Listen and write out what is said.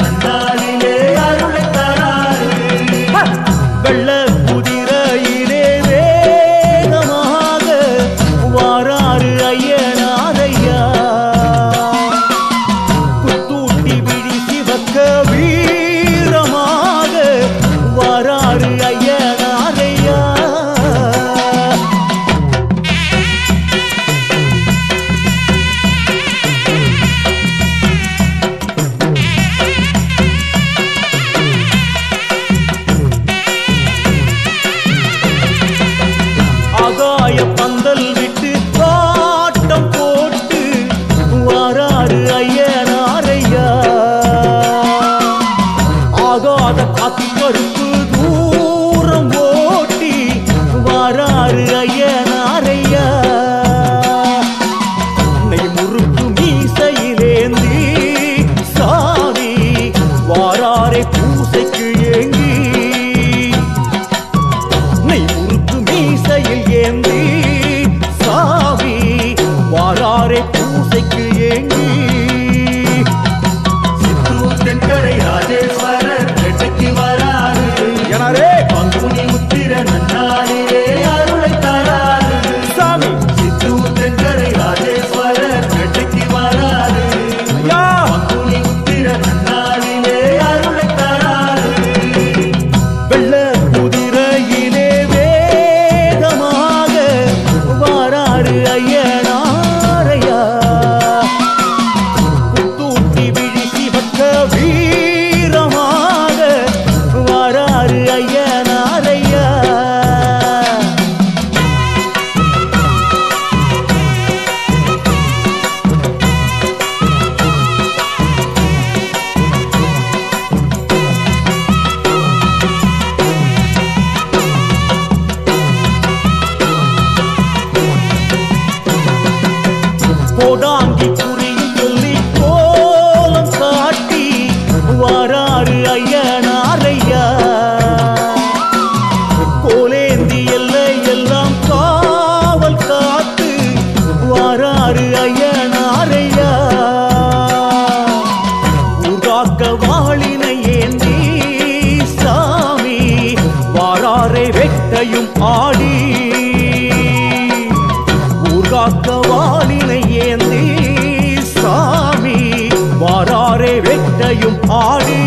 நன்னாளிலே அருளை தராரு. வெள்ள குதிரையிலே வேகமாக வாராரு ஐயனாரையா. குத்தூட்டி விழி சிவக்க வீரமாக வாராரு ஐயனாரையா. ஆகாய பந்தல் விட்டு காட்டம் போட்டு வாராரு ஐயனாரையா. ஆகாத காத்து கருப்பு தூரம் ஓட்டி வாராரு ஐயனாரையா. நெய் முறுக்கு மீசையிலேந்தி சாவி வாராரை பூசைக்கு ஏங்கி. நெய் முறுக்கு மீசையில் ஏந்தி சாவி வாராரை பூசைக்கு ஏங்கி. சித்தூர் தென்கரை ராஜேஸ்வரர் வேட்டைக்கு வராரு. எனரே பங்குனி உத்திர நன்னாளிலே அருளை தராரு. சாமி சித்தூர் தென்கரை ராஜேஸ்வரர் வேட்டைக்கு வராரு. ஐயா. பங்குனி உத்திர நன்னாளிலே அருளை தராரு. வெள்ள குதிரையிலே வேகமாக வாராரு ஐயனாரையா. குத்தூட்டி விழி சிவக்க வீரமாக வாராரு ஐயனாரையா. கோடாங்கி குறியும் சொல்லி கோலம் காட்டி வாராரு ஐயனாரையா. கோலேந்தி எல்லை எல்லாம் காவல் காத்து வாராரு ஐயனாரையா. ஊர்காக்க வாளினை ஏந்தி சாமி வாராரை வெட்டையும் ஆடி. ஊர்காக்க வாளினை ஏந்தி சாமி வாராரே வெட்டையும் ஆடி.